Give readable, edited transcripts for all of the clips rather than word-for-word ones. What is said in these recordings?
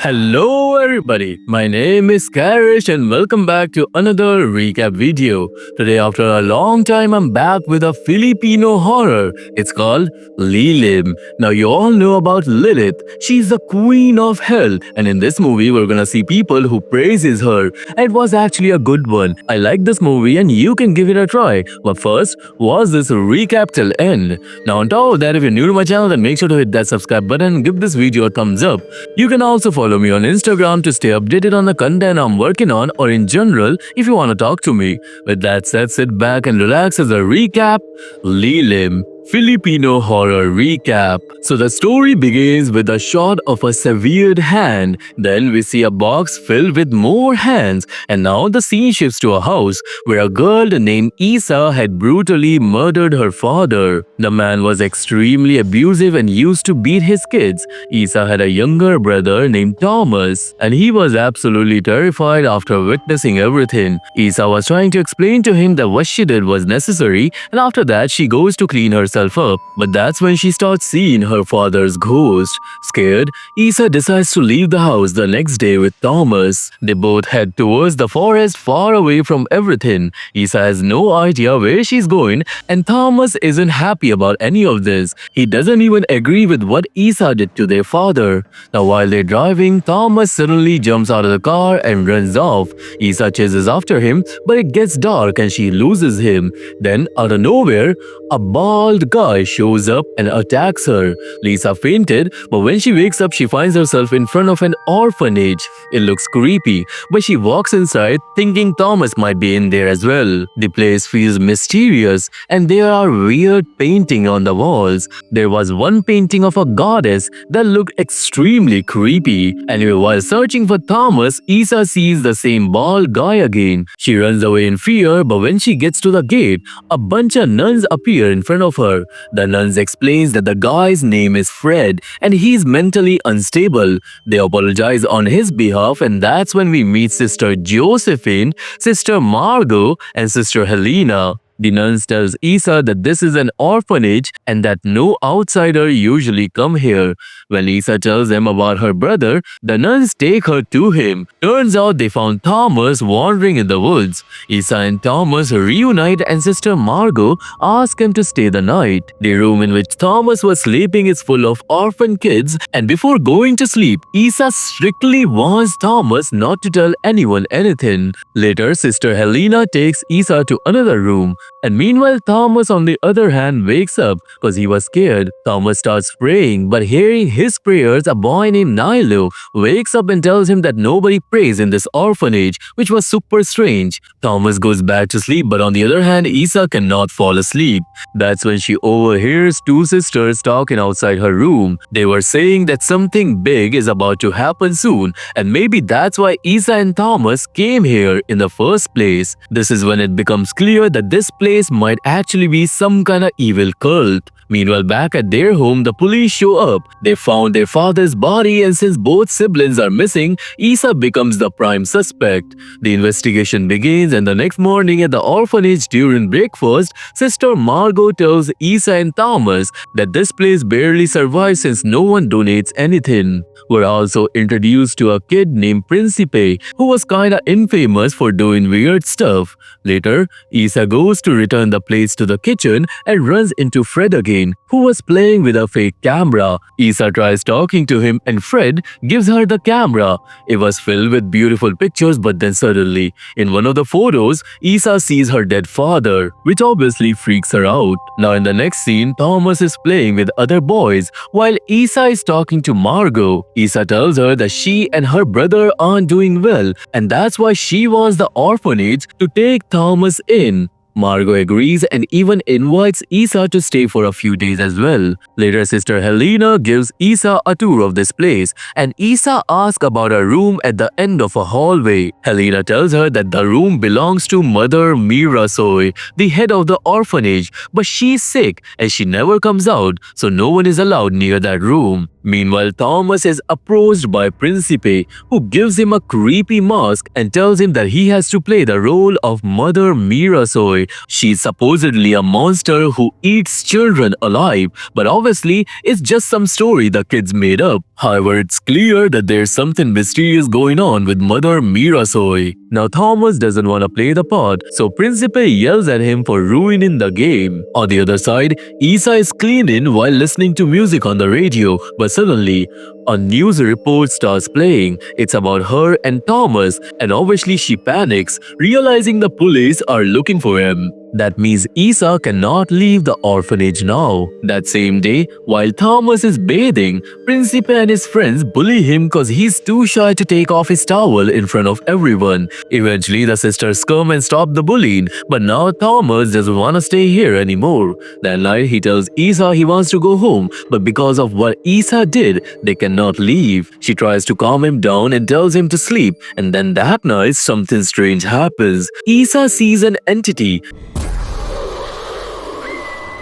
Hello everybody, my name is Karryshh and welcome back to another recap video. Today after a long time I'm back with a Filipino horror. It's called Lilim. Now you all know about Lilith. She's the queen of hell and in this movie we're gonna see people who praises her. And it was actually a good one. I like this movie and you can give it a try. But first, watch this recap till end. Now on top of that, if you're new to my channel then make sure to hit that subscribe button and give this video a thumbs up. You can also follow me on Instagram to stay updated on the content I'm working on or in general if you want to talk to me. With that said, sit back and relax as a recap. Lilim, Filipino horror recap. So the story begins with a shot of a severed hand. Then we see a box filled with more hands. And now the scene shifts to a house where a girl named Isa had brutally murdered her father. The man was extremely abusive and used to beat his kids. Isa had a younger brother named Thomas and he was absolutely terrified after witnessing everything. Isa was trying to explain to him that what she did was necessary and after that she goes to clean herself up. But that's when she starts seeing her father's ghost. Scared, Isa decides to leave the house the next day with Thomas. They both head towards the forest far away from everything. Isa has no idea where she's going and Thomas isn't happy about any of this. He doesn't even agree with what Isa did to their father. Now while they're driving, Thomas suddenly jumps out of the car and runs off. Isa chases after him but it gets dark and she loses him. Then out of nowhere, a bald guy shows up and attacks her. Lisa fainted, but when she wakes up, she finds herself in front of an orphanage. It looks creepy, but she walks inside thinking Thomas might be in there as well. The place feels mysterious and there are weird paintings on the walls. There was one painting of a goddess that looked extremely creepy. Anyway, while searching for Thomas, Isa sees the same bald guy again. She runs away in fear, but when she gets to the gate, a bunch of nuns appear in front of her. The nuns explains that the guy's name is Fred and he's mentally unstable. They apologize on his behalf and that's when we meet Sister Josephine, Sister Margot and Sister Helena. The nuns tells Isa that this is an orphanage and that no outsider usually come here. When Isa tells them about her brother, the nuns take her to him. Turns out they found Thomas wandering in the woods. Isa and Thomas reunite and Sister Margot asks him to stay the night. The room in which Thomas was sleeping is full of orphan kids and before going to sleep, Isa strictly warns Thomas not to tell anyone anything. Later, Sister Helena takes Isa to another room. And meanwhile, Thomas on the other hand wakes up because he was scared. Thomas starts praying, but hearing his prayers, a boy named Nilo wakes up and tells him that nobody prays in this orphanage, which was super strange. Thomas goes back to sleep, but on the other hand, Isa cannot fall asleep. That's when she overhears two sisters talking outside her room. They were saying that something big is about to happen soon, and maybe that's why Isa and Thomas came here in the first place. This is when it becomes clear that this place might actually be some kind of evil cult. Meanwhile, back at their home, the police show up. They found their father's body and since both siblings are missing, Isa becomes the prime suspect. The investigation begins and the next morning at the orphanage during breakfast, Sister Margot tells Isa and Thomas that this place barely survives since no one donates anything. We're also introduced to a kid named Principe who was kinda infamous for doing weird stuff. Later, Isa goes to return the plates to the kitchen and runs into Fred again, who was playing with a fake camera. Isa tries talking to him and Fred gives her the camera. It was filled with beautiful pictures but then suddenly, in one of the photos, Isa sees her dead father, which obviously freaks her out. Now in the next scene, Thomas is playing with other boys while Isa is talking to Margot. Isa tells her that she and her brother aren't doing well and that's why she wants the orphanage to take Thomas in. Margot agrees and even invites Isa to stay for a few days as well. Later, Sister Helena gives Isa a tour of this place and Isa asks about a room at the end of a hallway. Helena tells her that the room belongs to Mother Mirasoy, the head of the orphanage, but she's sick and she never comes out, so no one is allowed near that room. Meanwhile, Thomas is approached by Principe, who gives him a creepy mask and tells him that he has to play the role of Mother Mirasoy. She's supposedly a monster who eats children alive, but obviously it's just some story the kids made up. However, it's clear that there's something mysterious going on with Mother Mirasoy. Now, Thomas doesn't want to play the part, so Principe yells at him for ruining the game. On the other side, Isa is cleaning while listening to music on the radio, but suddenly, a news report starts playing. It's about her and Thomas, and obviously she panics, realizing the police are looking for him. That means Isa cannot leave the orphanage now. That same day, while Thomas is bathing, Principe and his friends bully him cause he's too shy to take off his towel in front of everyone. Eventually, the sisters come and stop the bullying, but now Thomas doesn't want to stay here anymore. That night, he tells Isa he wants to go home, but because of what Isa did, they cannot leave. She tries to calm him down and tells him to sleep, and then that night, something strange happens. Isa sees an entity.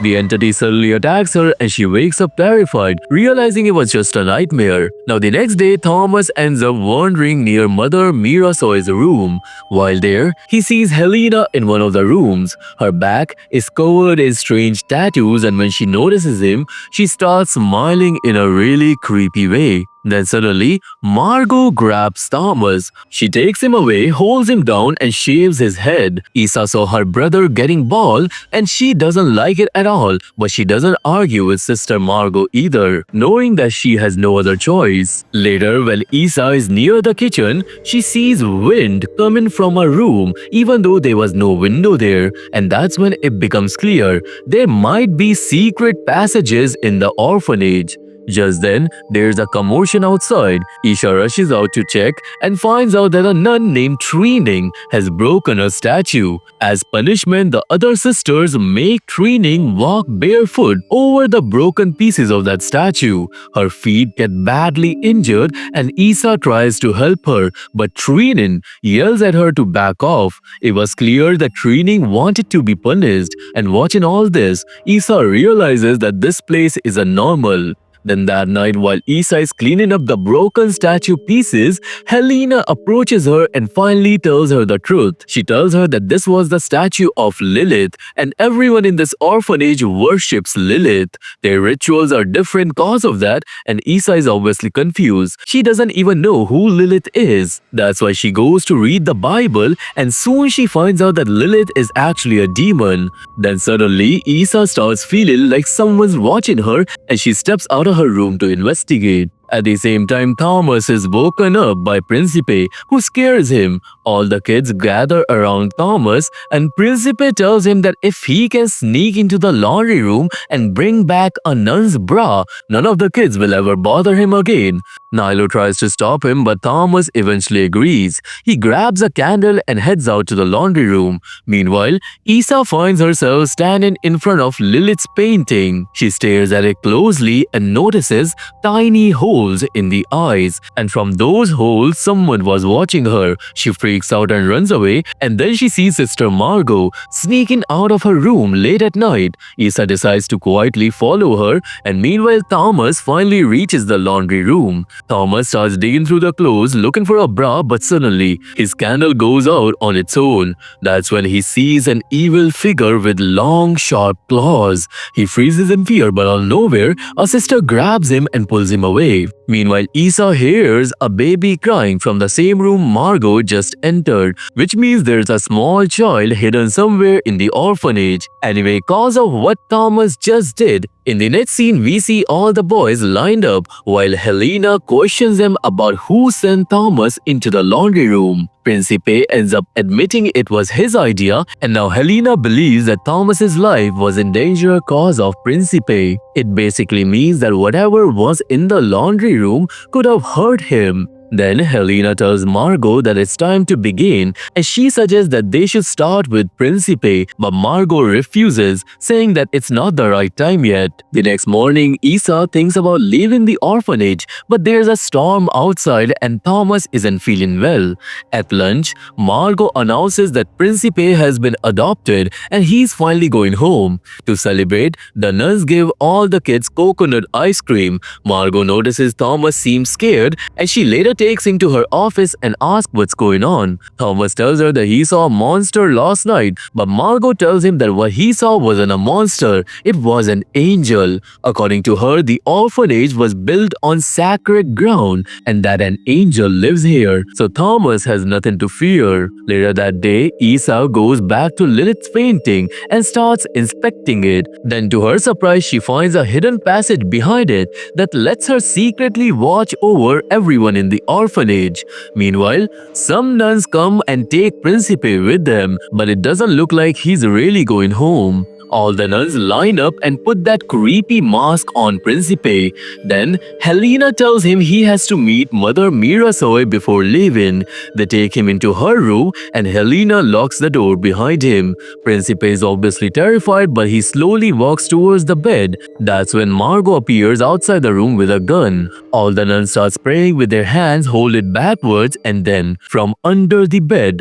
The entity suddenly attacks her and she wakes up terrified, realizing it was just a nightmare. Now the next day, Thomas ends up wandering near Mother Mirasoy's room. While there, he sees Helena in one of the rooms. Her back is covered in strange tattoos, and when she notices him, she starts smiling in a really creepy way. Then suddenly, Margot grabs Thomas. She takes him away, holds him down and shaves his head. Isa saw her brother getting bald and she doesn't like it at all, but she doesn't argue with sister Margot either, knowing that she has no other choice. Later, when Isa is near the kitchen, she sees wind coming from a room even though there was no window there, and that's when it becomes clear there might be secret passages in the orphanage. Just then, there's a commotion outside. Isha rushes out to check and finds out that a nun named Training has broken a statue. As punishment, the other sisters make Training walk barefoot over the broken pieces of that statue. Her feet get badly injured and Isa tries to help her, but Training yells at her to back off. It was clear that Training wanted to be punished, and watching all this, Isa realizes that this place is a normal. Then that night, while Isa is cleaning up the broken statue pieces, Helena approaches her and finally tells her the truth. She tells her that this was the statue of Lilith, and everyone in this orphanage worships Lilith. Their rituals are different cause of that, and Isa is obviously confused. She doesn't even know who Lilith is. That's why she goes to read the Bible, and soon she finds out that Lilith is actually a demon. Then suddenly, Isa starts feeling like someone's watching her, and she steps out of her room to investigate. At the same time, Thomas is woken up by Principe, who scares him. All the kids gather around Thomas, and Principe tells him that if he can sneak into the laundry room and bring back a nun's bra, none of the kids will ever bother him again. Nilo tries to stop him, but Thomas eventually agrees. He grabs a candle and heads out to the laundry room. Meanwhile, Isa finds herself standing in front of Lilith's painting. She stares at it closely and notices tiny holes in the eyes, and from those holes someone was watching her. She freaks out and runs away, and then she sees Sister Margot sneaking out of her room late at night. Isa decides to quietly follow her, and meanwhile Thomas finally reaches the laundry room. Thomas starts digging through the clothes looking for a bra, but suddenly his candle goes out on its own. That's when he sees an evil figure with long sharp claws. He freezes in fear, but out of nowhere a sister grabs him and pulls him away. Meanwhile, Isa hears a baby crying from the same room Margot just entered, which means there's a small child hidden somewhere in the orphanage. Anyway, cause of what Thomas just did, in the next scene we see all the boys lined up while Helena questions them about who sent Thomas into the laundry room. Principe ends up admitting it was his idea, and now Helena believes that Thomas's life was in danger cause of Principe. It basically means that whatever was in the laundry room could have hurt him. Then Helena tells Margot that it's time to begin, and she suggests that they should start with Principe, but Margot refuses, saying that it's not the right time yet. The next morning, Isa thinks about leaving the orphanage, but there's a storm outside and Thomas isn't feeling well. At lunch, Margot announces that Principe has been adopted and he's finally going home. To celebrate, the nuns give all the kids coconut ice cream. Margot notices Thomas seems scared and she later takes him to her office and asks what's going on. Thomas tells her that he saw a monster last night, but Margot tells him that what he saw wasn't a monster, it was an angel. According to her, the orphanage was built on sacred ground and that an angel lives here, so Thomas has nothing to fear. Later that day, Isa goes back to Lilith's painting and starts inspecting it. Then to her surprise, she finds a hidden passage behind it that lets her secretly watch over everyone in the orphanage. Meanwhile, some nuns come and take Principe with them, but it doesn't look like he's really going home. All the nuns line up and put that creepy mask on Principe. Then Helena tells him he has to meet Mother Mirasoy before leaving. They take him into her room and Helena locks the door behind him. Principe is obviously terrified, but he slowly walks towards the bed. That's when Margot appears outside the room with a gun. All the nuns start praying with their hands, hold it backwards, and then from under the bed,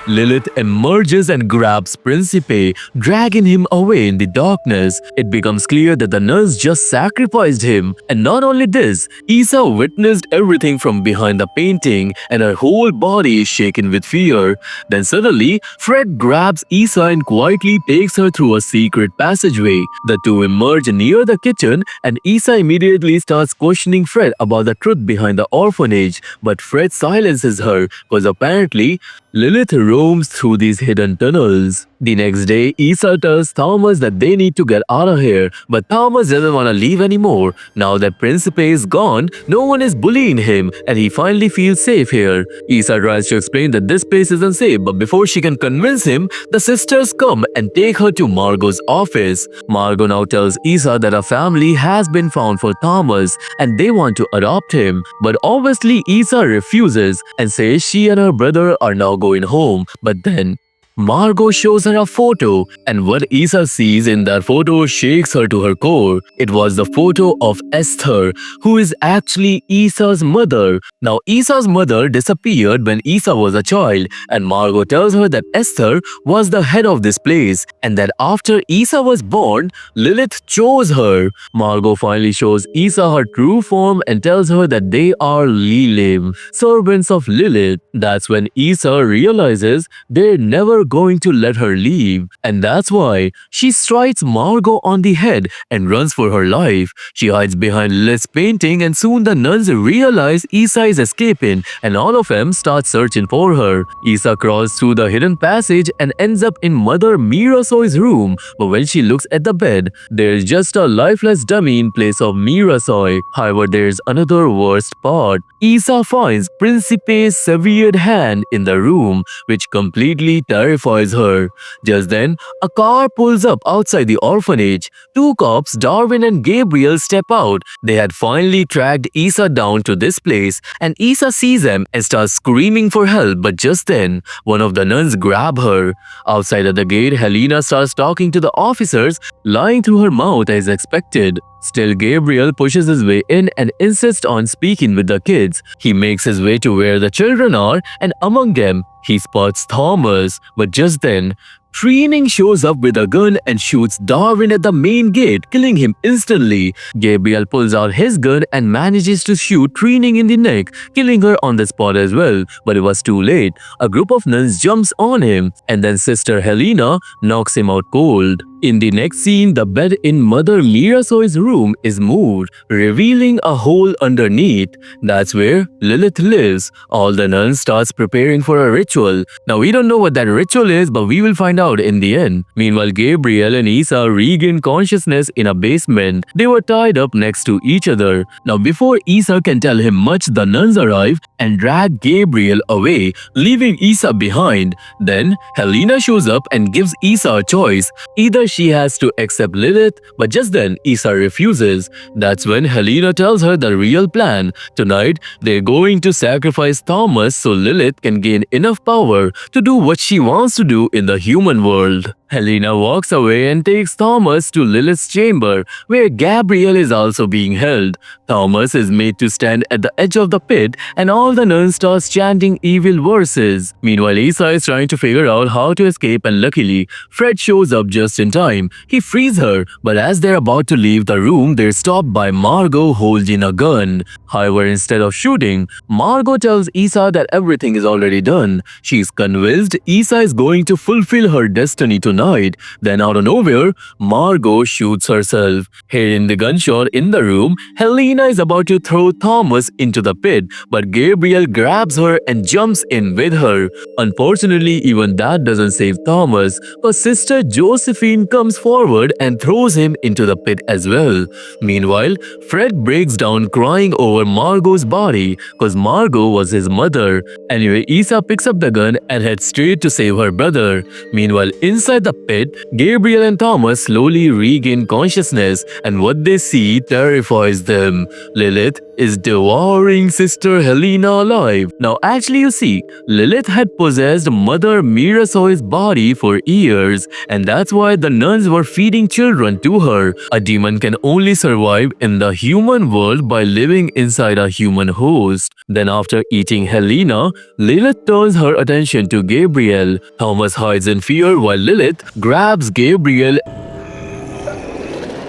Lilith emerges and grabs Principe, dragging him away in the darkness. It becomes clear that the nuns just sacrificed him. And not only this, Isa witnessed everything from behind the painting and her whole body is shaken with fear. Then suddenly, Fred grabs Isa and quietly takes her through a secret passageway. The two emerge near the kitchen and Isa immediately starts questioning Fred about the truth behind the orphanage. But Fred silences her because apparently Lilith roams through these hidden tunnels. The next day, Isa tells Thomas that they need to get out of here, but Thomas doesn't want to leave anymore. Now that Principe is gone, no one is bullying him and he finally feels safe here. Isa tries to explain that this place isn't safe, but before she can convince him, the sisters come and take her to Margot's office. Margot now tells Isa that a family has been found for Thomas and they want to adopt him, but obviously Isa refuses and says she and her brother are now going home. But then Margot shows her a photo, and what Isa sees in that photo shakes her to her core. It was the photo of Esther, who is actually Isa's mother. Now, Isa's mother disappeared when Isa was a child, and Margot tells her that Esther was the head of this place, and that after Isa was born, Lilith chose her. Margot finally shows Isa her true form and tells her that they are Lilim, servants of Lilith. That's when Isa realizes they're never going to let her leave, and that's why she strikes Margot on the head and runs for her life. She hides behind Lilith's painting and soon the nuns realize Isa is escaping and all of them start searching for her. Isa crawls through the hidden passage and ends up in Mother Mirasoy's room, but when she looks at the bed, there's just a lifeless dummy in place of Mirasoy. However, there's another worst part. Isa finds Principe's severed hand in the room, which completely terrifies her. Just then, a car pulls up outside the orphanage. Two cops, Darwin and Gabriel, step out. They had finally tracked Isa down to this place, and Isa sees them and starts screaming for help, but just then, one of the nuns grabs her. Outside at the gate, Helena starts talking to the officers, lying through her mouth as expected. Still, Gabriel pushes his way in and insists on speaking with the kids. He makes his way to where the children are, and among them, he spots Thomas. But just then, Training shows up with a gun and shoots Darwin at the main gate, killing him instantly. Gabriel pulls out his gun and manages to shoot Training in the neck, killing her on the spot as well. But it was too late. A group of nuns jumps on him, and then Sister Helena knocks him out cold. In the next scene, the bed in Mother Mirasoy's room is moved, revealing a hole underneath. That's where Lilith lives. All the nuns starts preparing for a ritual. Now we don't know what that ritual is, but we will find out out in the end. Meanwhile, Gabriel and Isa regain consciousness in a basement. They were tied up next to each other. Now, before Isa can tell him much, the nuns arrive and drag Gabriel away, leaving Isa behind. Then, Helena shows up and gives Isa a choice. Either she has to accept Lilith, but just then, Isa refuses. That's when Helena tells her the real plan. Tonight, they're going to sacrifice Thomas so Lilith can gain enough power to do what she wants to do in the human world. Helena walks away and takes Thomas to Lilith's chamber, where Gabriel is also being held. Thomas is made to stand at the edge of the pit, and all the nuns start chanting evil verses. Meanwhile, Isa is trying to figure out how to escape, and luckily, Fred shows up just in time. He frees her, but as they're about to leave the room, they're stopped by Margot holding a gun. However, instead of shooting, Margot tells Isa that everything is already done. She's convinced Isa is going to fulfill her destiny tonight. Then out of nowhere, Margot shoots herself. Hearing the gunshot in the room, Helena is about to throw Thomas into the pit, but Gabriel grabs her and jumps in with her. Unfortunately, even that doesn't save Thomas, but Sister Josephine comes forward and throws him into the pit as well. Meanwhile, Fred breaks down crying over Margot's body because Margot was his mother. Anyway, Isa picks up the gun and heads straight to save her brother. Meanwhile, inside the pit, Gabriel and Thomas slowly regain consciousness, and what they see terrifies them. Lilith is devouring Sister Helena alive. Now actually you see, Lilith had possessed Mother Mirasoi's body for years, and that's why the nuns were feeding children to her. A demon can only survive in the human world by living inside a human host. Then after eating Helena, Lilith turns her attention to Gabriel. Thomas hides in fear while Lilith grabs Gabriel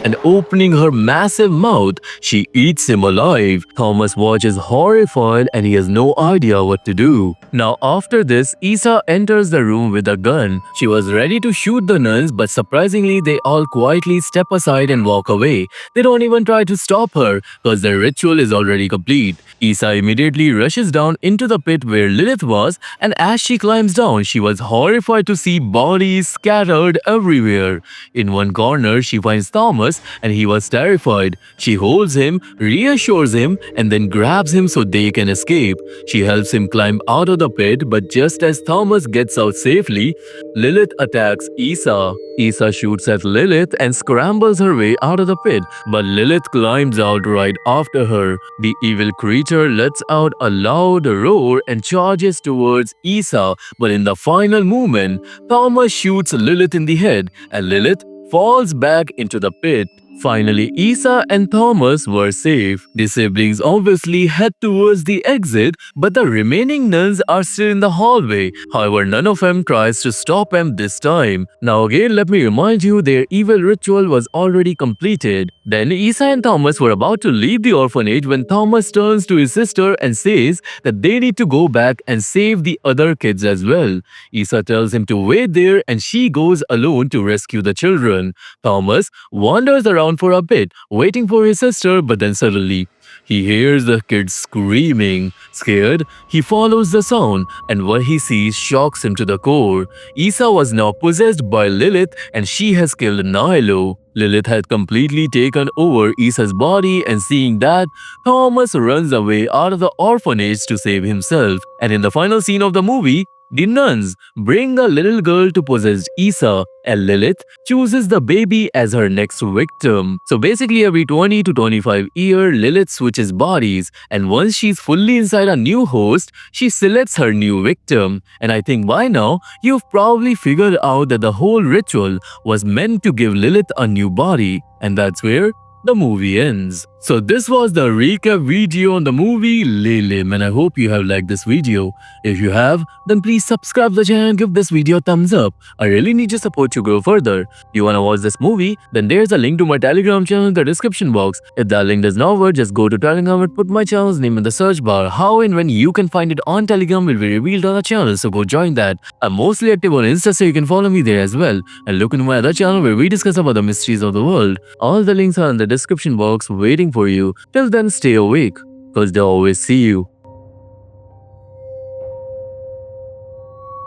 and opening her massive mouth, she eats him alive. Thomas watches horrified and he has no idea what to do. Now after this, Isa enters the room with a gun. She was ready to shoot the nuns, but surprisingly they all quietly step aside and walk away. They don't even try to stop her because their ritual is already complete. Isa immediately rushes down into the pit where Lilith was, and as she climbs down, she was horrified to see bodies scattered everywhere. In one corner, she finds Thomas and he was terrified. She holds him, reassures him, and then grabs him so they can escape. She helps him climb out of the pit, but just as Thomas gets out safely, Lilith attacks Isa. Isa shoots at Lilith and scrambles her way out of the pit, but Lilith climbs out right after her. The evil creature lets out a loud roar and charges towards Isa, but in the final moment, Thomas shoots Lilith in the head, and Lilith falls back into the pit. Finally, Isa and Thomas were safe. The siblings obviously head towards the exit, but the remaining nuns are still in the hallway. However, none of them tries to stop them this time. Now again, let me remind you, their evil ritual was already completed. Then Isa and Thomas were about to leave the orphanage when Thomas turns to his sister and says that they need to go back and save the other kids as well. Isa tells him to wait there and she goes alone to rescue the children. Thomas wanders around for a bit, waiting for his sister, but then suddenly, he hears the kids screaming. Scared, he follows the sound, and what he sees shocks him to the core. Isa was now possessed by Lilith, and she has killed Nilo. Lilith had completely taken over Isa's body, and seeing that, Thomas runs away out of the orphanage to save himself. And in the final scene of the movie, the nuns bring a little girl to possess Isa, and Lilith chooses the baby as her next victim. So basically every 20 to 25 years, Lilith switches bodies, and once she's fully inside a new host, she selects her new victim. And I think by now, you've probably figured out that the whole ritual was meant to give Lilith a new body, and that's where the movie ends. So this was the recap video on the movie Lilim, and I hope you have liked this video. If you have, then please subscribe the channel and give this video a thumbs up. I really need your support to grow further. You wanna watch this movie? Then there's a link to my Telegram channel in the description box. If that link does not work, just go to Telegram and put my channel's name in the search bar. How and when you can find it on Telegram will be revealed on the channel, so go join that. I'm mostly active on Insta, so you can follow me there as well. And look into my other channel where we discuss about the mysteries of the world. All the links are in the description box waiting for you. Till then, stay awake, cause they always see you.